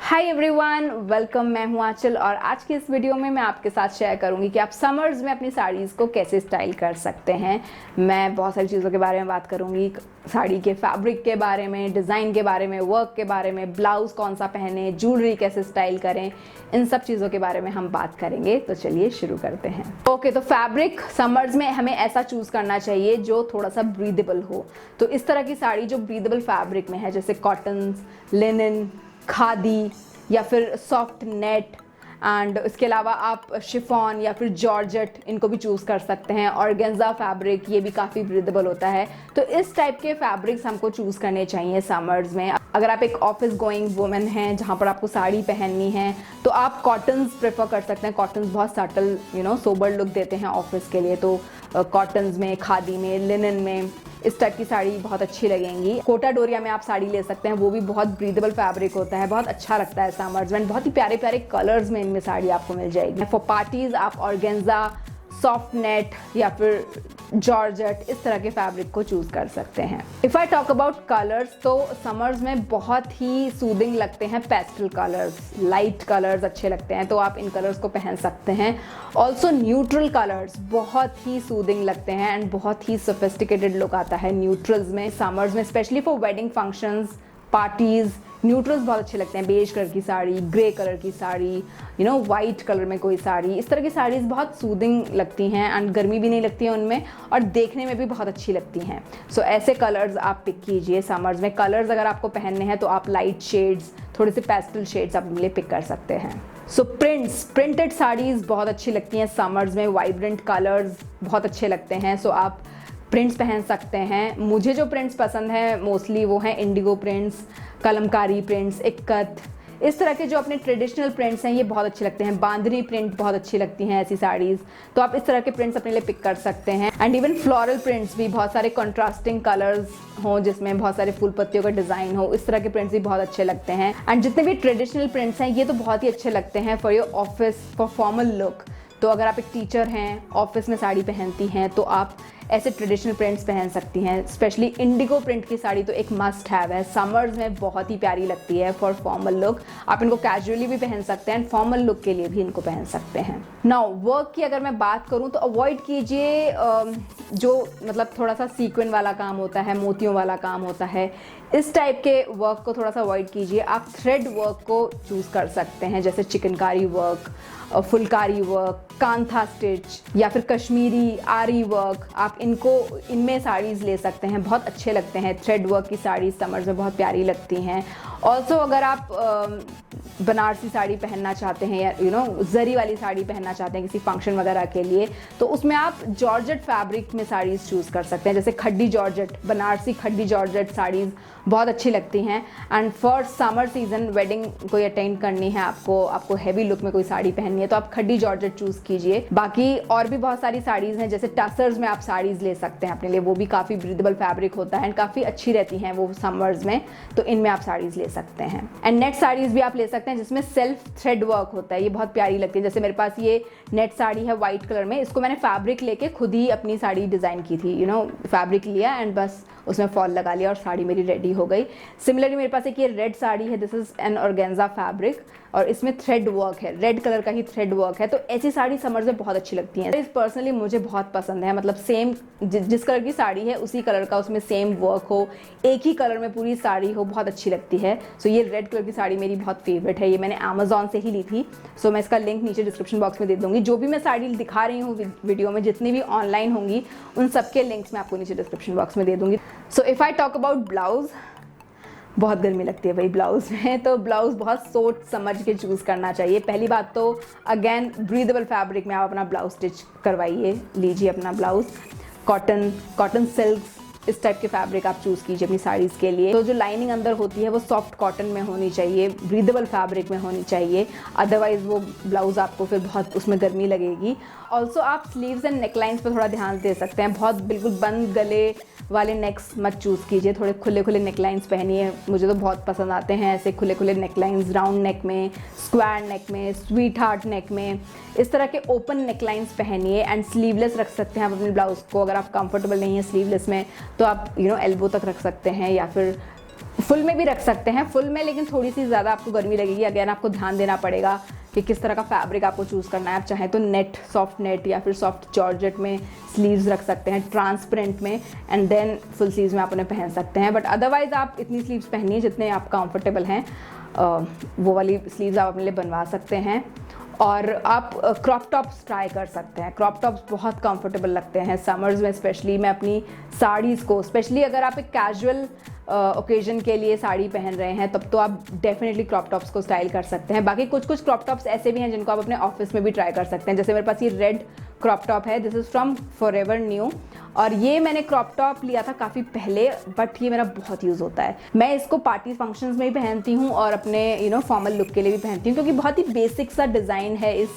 Hi everyone, welcome. मैं हूँ आंचल और आज की इस वीडियो में मैं आपके साथ शेयर करूंगी कि आप समर्स में अपनी साड़ीज़ को कैसे स्टाइल कर सकते हैं। मैं बहुत सारी चीज़ों के बारे में बात करूंगी, साड़ी के फैब्रिक के बारे में, डिज़ाइन के बारे में, वर्क के बारे में, ब्लाउज़ कौन सा पहने, ज्वेलरी कैसे स्टाइल करें, इन सब चीज़ों के बारे में हम बात करेंगे। तो चलिए शुरू करते हैं। ओके, तो फैब्रिक समर्स में हमें ऐसा चूज़ करना चाहिए जो थोड़ा सा ब्रीदेबल हो। तो इस तरह की साड़ी जो ब्रीदेबल फैब्रिक में है, जैसे कॉटन, लिनन, खादी या फिर सॉफ्ट नेट, एंड इसके अलावा आप शिफॉन या फिर जॉर्जेट इनको भी चूज़ कर सकते हैं। ऑर्गेन्जा फैब्रिक, ये भी काफ़ी ब्रीदेबल होता है। तो इस टाइप के फैब्रिक्स हमको चूज़ करने चाहिए समर्स में। अगर आप एक ऑफिस गोइंग वुमेन हैं जहाँ पर आपको साड़ी पहननी है तो आप कॉटन्स प्रेफर कर सकते हैं। कॉटन्स बहुत सटल सोबर लुक देते हैं ऑफिस के लिए। तो कॉटन्स में, खादी में, लिनन में इस टाइप की साड़ी बहुत अच्छी लगेंगी। कोटा डोरिया में आप साड़ी ले सकते हैं, वो भी बहुत ब्रीदेबल फैब्रिक होता है, बहुत अच्छा लगता है समर्स में। बहुत ही प्यारे प्यारे कलर्स में इनमें साड़ी आपको मिल जाएगी। फॉर पार्टीज आप ऑर्गेन्जा, सॉफ्ट नेट या फिर जॉर्जेट इस तरह के फैब्रिक को चूज़ कर सकते हैं। If I talk about colours, तो समर्स में बहुत ही सूदिंग लगते हैं पेस्टल कलर्स, लाइट कलर्स अच्छे लगते हैं, तो आप इन कलर्स को पहन सकते हैं। ऑल्सो न्यूट्रल कलर्स बहुत ही सूदिंग लगते हैं एंड बहुत ही सोफिस्टिकेटेड लुक आता है न्यूट्रल्स में समर्स में, specially for wedding functions, parties. Neutrals बहुत अच्छे लगते हैं, बेज कलर की साड़ी, ग्रे कलर की साड़ी, वाइट कलर में कोई साड़ी, इस तरह की साड़ीज़ बहुत सूदिंग लगती हैं एंड गर्मी भी नहीं लगती है उनमें और देखने में भी बहुत अच्छी लगती हैं। सो ऐसे कलर्स आप पिक कीजिए समर्स में। कलर्स अगर आपको पहनने हैं तो आप लाइट शेड्स, थोड़े से पेस्टल शेड्स अपने लिए पिक कर सकते हैं। सो प्रिंटेड साड़ीज़ बहुत अच्छी लगती हैं समर्स में। वाइब्रेंट कलर्स बहुत अच्छे लगते हैं, सो आप प्रिंट्स पहन सकते हैं। मुझे जो प्रिंट्स पसंद हैं मोस्टली वो हैं Indigo prints, Kalamkari prints, ikat, इस तरह के जो अपने ट्रेडिशनल प्रिंट्स हैं ये बहुत अच्छे लगते हैं। बांधनी प्रिंट बहुत अच्छी लगती हैं ऐसी साड़ीज़, तो आप इस तरह के प्रिंट्स अपने लिए पिक कर सकते हैं। एंड इवन फ्लोरल प्रिंट्स भी, बहुत सारे कंट्रास्टिंग कलर्स हों जिसमें बहुत सारे फूल पत्तियों का डिज़ाइन हो, इस तरह के प्रिंट्स भी बहुत अच्छे लगते हैं। एंड जितने भी ट्रेडिशनल प्रिंट्स हैं ये तो बहुत ही अच्छे लगते हैं for your office, for formal look. तो अगर आप एक टीचर हैं, ऑफिस में साड़ी पहनती हैं, तो आप ऐसे ट्रेडिशनल प्रिंट्स पहन सकती हैं। स्पेशली इंडिगो प्रिंट की साड़ी तो एक मस्ट हैव है, समर्स में बहुत ही प्यारी लगती है फॉर फॉर्मल लुक। आप इनको कैजुअली भी पहन सकते हैं एंड फॉर्मल लुक के लिए भी इनको पहन सकते हैं। नाउ वर्क की अगर मैं बात करूं तो अवॉइड कीजिए जो मतलब थोड़ा सा सीक्वेंट वाला काम होता है, मोतियों वाला काम होता है, इस टाइप के वर्क को थोड़ा सा अवॉइड कीजिए। आप थ्रेड वर्क को चूज़ कर सकते हैं, जैसे chikankari work, Phulkari work, kantha stitch या फिर कश्मीरी आरी वर्क। आप इनमें साड़ीज़ ले सकते हैं, बहुत अच्छे लगते हैं। थ्रेड वर्क की साड़ी समर्स में बहुत प्यारी लगती हैं। ऑल्सो अगर आप बनारसी साड़ी पहनना चाहते हैं या जरी वाली साड़ी पहनना चाहते हैं किसी फंक्शन वगैरह के लिए, तो उसमें आप जॉर्जेट फैब्रिक में साड़ीज़ चूज़ कर सकते हैं, जैसे खड्डी जॉर्जेट, बनारसी खड्डी जॉर्जेट साड़ीज़ बहुत अच्छी लगती हैं। And for summer season wedding कोई अटेंड करनी है आपको हैवी लुक में कोई साड़ी पहननी है तो आप खड्डी जॉर्जेट चूज़ कीजिए। बाकी और भी बहुत सारी साड़ीज़ हैं, जैसे टसर्स में आप साड़ीज़ ले सकते हैं अपने लिए, वो भी काफ़ी ब्रीदेबल फैब्रिक होता है एंड काफ़ी अच्छी रहती हैं वो समर्स में, तो इनमें आप साड़ीज़ ले सकते हैं। एंड नेट साड़ीज़ भी आप ले सकते हैं जिसमें सेल्फ थ्रेड वर्क होता है, ये बहुत प्यारी लगती है। जैसे मेरे पास ये नेट साड़ी है वाइट कलर में, इसको मैंने फैब्रिक लेके खुद ही अपनी साड़ी डिज़ाइन की थी। फैब्रिक लिया एंड बस उसमें फॉल लगा लिया और साड़ी मेरी रेडी हो गई। सिमिलरली मेरे पास एक ये रेड साड़ी है, this is an organza fabric और इसमें थ्रेड वर्क है, रेड कलर का ही थ्रेड वर्क है। तो ऐसी साड़ी समर्स में बहुत अच्छी लगती हैं। पर्सनली मुझे बहुत पसंद है, मतलब सेम जिस कलर की साड़ी है उसी कलर का उसमें सेम वर्क हो, एक ही कलर में पूरी साड़ी हो, बहुत अच्छी लगती है। सो ये रेड कलर की साड़ी मेरी बहुत फेवरेट है, ये मैंने अमेजोन से ही ली थी। सो मैं इसका लिंक नीचे डिस्क्रिप्शन बॉक्स में दे दूँगी। जो भी मैं साड़ी दिखा रही हूँ वीडियो में, जितनी भी ऑनलाइन होंगी उन सबके लिंक्स मैं आपको नीचे डिस्क्रिप्शन बॉक्स में दे दूँगी। So if I talk about blouse, बहुत गर्मी लगती है भाई ब्लाउज़ में, तो ब्लाउज़ बहुत सोच समझ के चूज़ करना चाहिए। पहली बात तो अगेन ब्रीदेबल फैब्रिक में आप अपना ब्लाउज स्टिच करवाइए, लीजिए अपना ब्लाउज़। कॉटन सिल्क, इस टाइप के फैब्रिक आप चूज़ कीजिए अपनी साड़ीज़ के लिए। तो जो लाइनिंग अंदर होती है वो सॉफ्ट कॉटन में होनी चाहिए, ब्रीदेबल फैब्रिक में होनी चाहिए, अदरवाइज़ वो ब्लाउज़ आपको फिर बहुत उसमें गर्मी लगेगी। ऑल्सो आप स्लीव्स एंड नेकलाइंस पर थोड़ा ध्यान दे सकते हैं। बहुत बिल्कुल बंद गले वाले नेक्स मत चूज़ कीजिए, थोड़े खुले खुले नेकलाइंस पहनिए। मुझे तो बहुत पसंद आते हैं ऐसे खुले खुले नेकलाइंस, राउंड नेक में, स्क्वायर नेक में, स्वीट हार्ट नेक में, इस तरह के ओपन नेकलाइंस पहनिए। एंड स्लीवलेस रख सकते हैं आप अपने ब्लाउज़ को, अगर आप कंफर्टेबल नहीं है स्लीवलेस में तो आप एल्बो तक रख सकते हैं या फिर फुल में भी रख सकते हैं, फुल में लेकिन थोड़ी सी ज़्यादा आपको गर्मी लगेगी। अगेन आपको ध्यान देना पड़ेगा कि किस तरह का फैब्रिक आपको चूज़ करना है। आप चाहें तो नेट, सॉफ्ट नेट या फिर सॉफ्ट जॉर्जेट में स्लीव्स रख सकते हैं, ट्रांसपेरेंट में, एंड देन फुल स्लीव्स में आप उन्हें पहन सकते हैं। बट अदरवाइज़ आप इतनी स्लीव्स पहनिए जितने आप कंफर्टेबल हैं, वो वाली स्लीव्स आप अपने लिए बनवा सकते हैं। और आप क्रॉप टॉप्स ट्राई कर सकते हैं। क्रॉप टॉप्स बहुत कंफर्टेबल लगते हैं समर्स में स्पेशली। मैं अपनी साड़ीज़ को, स्पेशली अगर आप एक कैजुअल ओकेजन के लिए साड़ी पहन रहे हैं, तब तो आप डेफिनेटली क्रॉप टॉप्स को स्टाइल कर सकते हैं। बाकी कुछ कुछ क्रॉप टॉप्स ऐसे भी हैं जिनको आप अपने ऑफिस में भी ट्राई कर सकते हैं। जैसे मेरे पास ये रेड क्रॉप टॉप है, this is from forever new, और ये मैंने क्रॉप टॉप लिया था काफ़ी पहले, बट ये मेरा बहुत यूज़ होता है। मैं इसको पार्टी फंक्शंस में भी पहनती हूँ और अपने फॉर्मल लुक के लिए भी पहनती हूँ, क्योंकि बहुत ही बेसिक सा डिज़ाइन है इस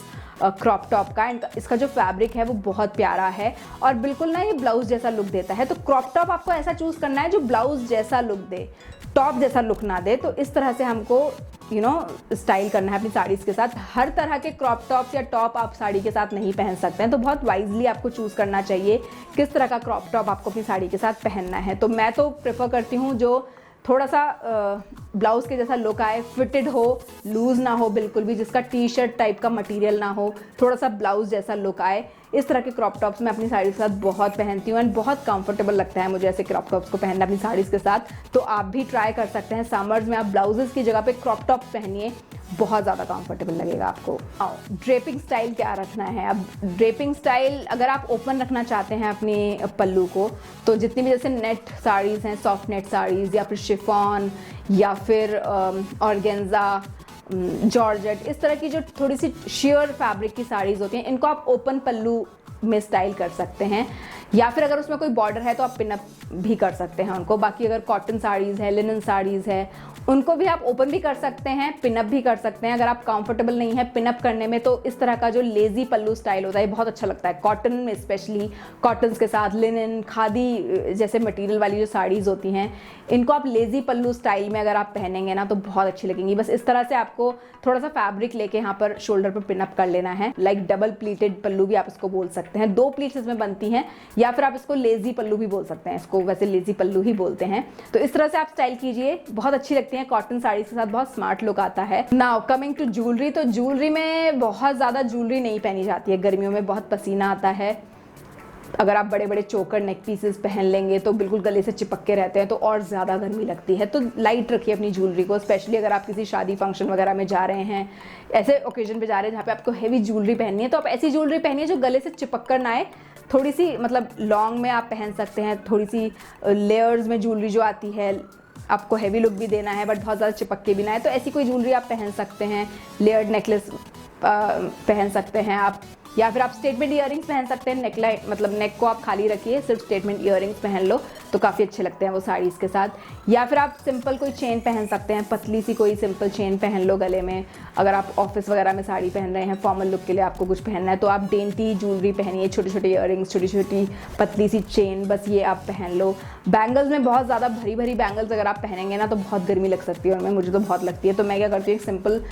क्रॉप टॉप का। एंड इसका जो फैब्रिक है वो बहुत प्यारा है और बिल्कुल ना ये ब्लाउज जैसा लुक देता है। तो क्रॉप टॉप आपको ऐसा चूज़ करना है जो ब्लाउज जैसा लुक दे, टॉप जैसा लुक ना दे। तो इस तरह से हमको स्टाइल करना है अपनी साड़ीज़ के साथ। हर तरह के क्रॉप टॉप या टॉप आप साड़ी के साथ नहीं पहन सकते हैं, तो बहुत वाइजली आपको चूज़ करना चाहिए किस तरह का क्रॉप टॉप आपको अपनी साड़ी के साथ पहनना है। तो मैं तो प्रेफर करती हूँ जो थोड़ा सा ब्लाउज़ के जैसा लुक आए, फिटेड हो, लूज़ ना हो बिल्कुल भी, जिसका टी शर्ट टाइप का मटेरियल ना हो, थोड़ा सा ब्लाउज़ जैसा लुक आए। इस तरह के क्रॉप टॉप्स मैं अपनी साड़ी के साथ बहुत पहनती हूँ एंड बहुत कंफर्टेबल लगता है मुझे ऐसे क्रॉप टॉप्स को पहनना अपनी साड़ीज़ के साथ। तो आप भी ट्राई कर सकते हैं। समर्स में आप ब्लाउजेज़ की जगह पे क्रॉप टॉप पहनिए, बहुत ज़्यादा कंफर्टेबल लगेगा आपको। ड्रेपिंग स्टाइल क्या रखना है? अब ड्रेपिंग स्टाइल अगर आप ओपन रखना चाहते हैं अपनी पल्लू को, तो जितनी भी जैसे नेट साड़ीज़ हैं, सॉफ्ट नेट साड़ीज़ या फिर शिफॉन या फिर ऑर्गेन्जा, जॉर्जेट, इस तरह की जो थोड़ी सी शेयर फैब्रिक की साड़ीज़ होती हैं, इनको आप ओपन पल्लू में स्टाइल कर सकते हैं। या फिर अगर उसमें कोई बॉर्डर है तो आप पिनअप भी कर सकते हैं उनको। बाकी अगर कॉटन साड़ीज़ है, लिनन साड़ीज़ है, उनको भी आप ओपन भी कर सकते हैं, पिनअप भी कर सकते हैं। अगर आप कंफर्टेबल नहीं है पिनअप करने में, तो इस तरह का जो लेज़ी पल्लू स्टाइल होता है बहुत अच्छा लगता है कॉटन में, स्पेशली कॉटन्स के साथ। लिनन, खादी जैसे मटेरियल वाली जो साड़ीज़ होती हैं, इनको आप लेज़ी पल्लू स्टाइल में अगर आप पहनेंगे ना तो बहुत अच्छी लगेंगी। बस इस तरह से आपको थोड़ा सा फैब्रिक लेके यहाँ पर शोल्डर पर पिनअप कर लेना है। लाइक डबल प्लीटेड पल्लू भी आप इसको बोल सकते हैं, 2 प्लीट्स इसमें बनती हैं, या फिर आप इसको लेज़ी पल्लू भी बोल सकते हैं। इसको वैसे लेज़ी पल्लू ही बोलते हैं। तो इस तरह से आप स्टाइल कीजिए, बहुत अच्छी लगती हैं। कॉटन साड़ी के साथ बहुत स्मार्ट लुक आता है। नाउ कमिंग टू ज्वेलरी, तो ज्वेलरी में बहुत ज़्यादा ज्वेलरी नहीं पहनी जाती है गर्मियों में, बहुत पसीना आता है। अगर आप बड़े बड़े चोकर नेक पीसेस पहन लेंगे तो बिल्कुल गले से चिपक के रहते हैं, तो और ज़्यादा गर्मी लगती है। तो लाइट रखिए अपनी ज्वेलरी को, स्पेशली अगर आप किसी शादी फंक्शन वगैरह में जा रहे हैं, ऐसे ओकेजन पे जा रहे हैं जहाँ पे आपको हैवी ज्वेलरी पहननी है, तो आप ऐसी ज्वेलरी पहनिए जो गले से चिपक कर ना आए। थोड़ी सी मतलब लॉन्ग में आप पहन सकते हैं, थोड़ी सी लेयर्स में ज्वेलरी जो आती है, आपको हैवी लुक भी देना है बट बहुत ज़्यादा चिपक के भी ना है, तो ऐसी कोई ज्वेलरी आप पहन सकते हैं। लेयर्ड नेकलेस पहन सकते हैं आप, या फिर आप स्टेटमेंट ईयरिंग्स पहन सकते हैं। नेकलाइन मतलब नेक को आप खाली रखिए, सिर्फ स्टेटमेंट ईयरिंग्स पहन लो तो काफ़ी अच्छे लगते हैं वो साड़ीज़ के साथ। या फिर आप सिंपल कोई चेन पहन सकते हैं, पतली सी कोई सिंपल चेन पहन लो गले में। अगर आप ऑफिस वगैरह में साड़ी पहन रहे हैं, फॉर्मल लुक के लिए आपको कुछ पहनना है, तो आप डेंटी ज्वेलरी पहनिए, छोटे छोटे ईयरिंग्स, छोटी छोटी पतली सी चेन, बस ये आप पहन लो। बैंगल्स में बहुत ज़्यादा भरी भरी बैंगल्स अगर आप पहनेंगे ना तो बहुत गर्मी लग सकती है उनमें, मुझे तो बहुत लगती है। तो मैं क्या करती हूँ, एक सिंपल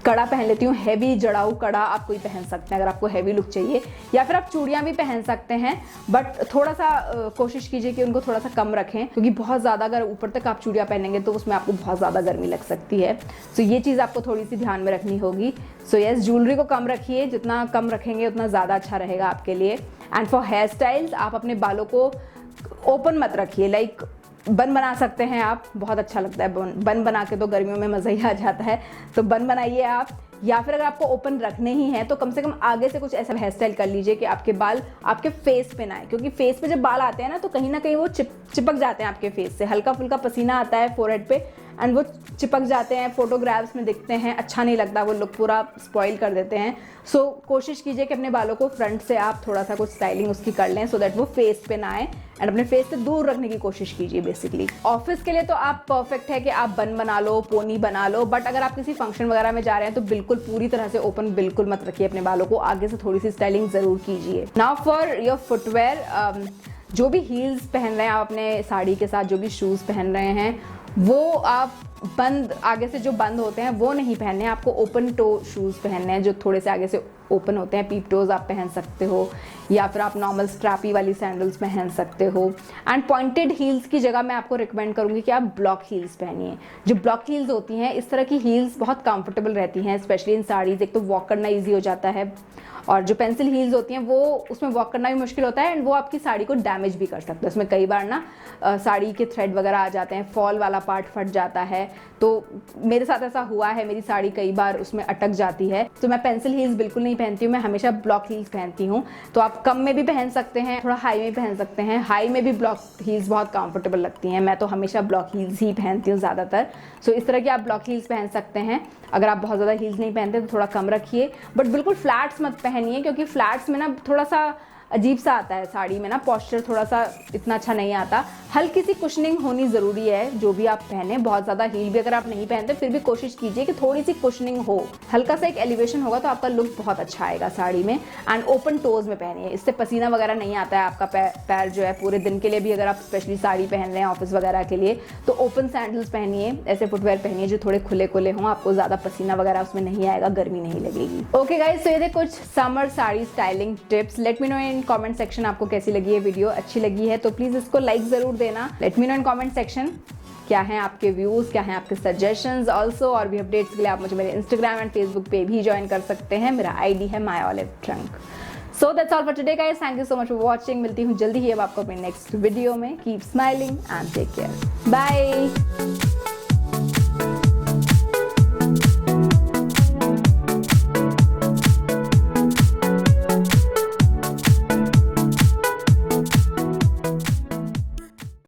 कड़ा पहन लेती हूँ। हैवी जड़ाऊ कड़ा आप कोई पहन सकते हैं अगर आपको हैवी लुक चाहिए, या फिर आप चूड़ियाँ भी पहन सकते हैं, बट थोड़ा सा कोशिश कीजिए कि उनको थोड़ा सा कम रखें, क्योंकि बहुत ज़्यादा अगर ऊपर तक आप चूड़ियाँ पहनेंगे तो उसमें आपको बहुत ज़्यादा गर्मी लग सकती है। सो ये चीज़ आपको थोड़ी सी ध्यान में रखनी होगी। सो यस, ज्वेलरी को कम रखिए, जितना कम रखेंगे उतना ज़्यादा अच्छा रहेगा आपके लिए। एंड फॉर हेयर स्टाइल्स, आप अपने बालों को ओपन मत रखिए, लाइक बन बना सकते हैं आप, बहुत अच्छा लगता है बन बना के, तो गर्मियों में मज़ा ही आ जाता है। तो बन बनाइए आप, या फिर अगर आपको ओपन रखने ही हैं तो कम से कम आगे से कुछ ऐसा हेयर स्टाइल कर लीजिए कि आपके बाल आपके फेस पे ना आए, क्योंकि फेस पे जब बाल आते हैं ना तो कहीं ना कहीं वो चिपक जाते हैं आपके फेस से। हल्का फुल्का पसीना आता है फोरहेड पे एंड वो चिपक जाते हैं, फोटोग्राफ्स में दिखते हैं, अच्छा नहीं लगता, वो लुक पूरा स्पॉइल कर देते हैं। सो कोशिश कीजिए कि अपने बालों को फ्रंट से आप थोड़ा सा कुछ स्टाइलिंग उसकी कर लें, सो दैट वो फेस पे ना आए, एंड अपने फेस से दूर रखने की कोशिश कीजिए बेसिकली। ऑफिस के लिए तो आप परफेक्ट है कि आप बन बना लो, पोनी बना लो, बट अगर आप किसी फंक्शन वगैरह में जा रहे हैं तो बिल्कुल पूरी तरह से ओपन बिल्कुल मत रखिए अपने बालों को, आगे से थोड़ी सी स्टाइलिंग ज़रूर कीजिए। नाउ फॉर योर फुटवेयर, जो भी हील्स पहन रहे हैं आप अपने साड़ी के साथ, जो भी शूज़ पहन रहे हैं, वो आप बंद, आगे से जो बंद होते हैं वो नहीं पहनने हैं, आपको ओपन टो शूज़ पहनने हैं जो थोड़े से आगे से ओपन होते हैं। पीप टोज आप पहन सकते हो या फिर आप नॉर्मल स्ट्रैपी वाली सैंडल्स पहन सकते हो। एंड पॉइंटेड हील्स की जगह मैं आपको रिकमेंड करूँगी कि आप ब्लॉक हील्स पहनिए। जो ब्लॉक हील्स होती हैं, इस तरह की हील्स बहुत कंफर्टेबल रहती हैं, स्पेशली इन साड़ीज़। एक तो वॉक करना ईजी हो जाता है, और जो पेंसिल हील्स होती हैं वो उसमें वॉक करना भी मुश्किल होता है एंड वो आपकी साड़ी को डैमेज भी कर सकते हैं। उसमें कई बार ना साड़ी के थ्रेड वगैरह आ जाते हैं, फॉल वाला पार्ट फट जाता है। तो मेरे साथ ऐसा हुआ है, मेरी साड़ी कई बार उसमें अटक जाती है। तो मैं पेंसिल हील्स बिल्कुल नहीं पहनती हूँ, मैं हमेशा ब्लॉक हील्स पहनती हूँ। तो आप कम में भी पहन सकते हैं, थोड़ा हाई में पहन सकते हैं। हाई में भी ब्लॉक हील्स बहुत कंफर्टेबल लगती हैं, मैं तो हमेशा ब्लॉक हील्स ही पहनती हूँ ज़्यादातर। सो इस तरह की आप ब्लॉक हील्स पहन सकते हैं। अगर आप बहुत ज़्यादा हील्स नहीं पहनते तो थोड़ा कम रखिए, बट बिल्कुल फ्लैट्स मत पहनिए, क्योंकि फ्लैट्स में ना थोड़ा सा अजीब सा आता है साड़ी में ना, पॉस्चर थोड़ा सा इतना अच्छा नहीं आता। हल्की सी कुशनिंग होनी ज़रूरी है जो भी आप पहने। बहुत ज़्यादा हील भी अगर आप नहीं पहनते फिर भी कोशिश कीजिए कि थोड़ी सी कुशनिंग हो, हल्का सा एक एलिवेशन होगा तो आपका लुक बहुत अच्छा आएगा साड़ी में। एंड ओपन टोज में पहनिए, इससे पसीना वगैरह नहीं आता है आपका पैर जो है पूरे दिन के लिए भी। अगर आप स्पेशली साड़ी पहन रहे हैं ऑफिस वगैरह के लिए तो ओपन सैंडल्स पहनिए, ऐसे फुटवेयर पहनिए जो थोड़े खुले खुले हों, आपको ज़्यादा पसीना वगैरह उसमें नहीं आएगा, गर्मी नहीं लगेगी। ओके गाइज, तो ये थे कुछ summer sari styling tips. Let me know in comment section आपको कैसी लगी है वीडियो। अच्छी लगी है तो प्लीज़ इसको लाइक ज़रूर देना। Let me know in comment section क्या हैं आपके व्यूज़, क्या हैं आपके सजेशंस। ऑल्सो और भी अपडेट्स के लिए आप मुझे मेरे इंस्टाग्राम एंड फेसबुक पे भी ज्वाइन कर सकते हैं। मेरा आईडी है myolivetrunk। So that's all for today guys, thank you so much for watching. मिलती हूँ जल्दी ही अब आपको अपने नेक्स्ट वीडियो में। Keep smiling and take care, bye.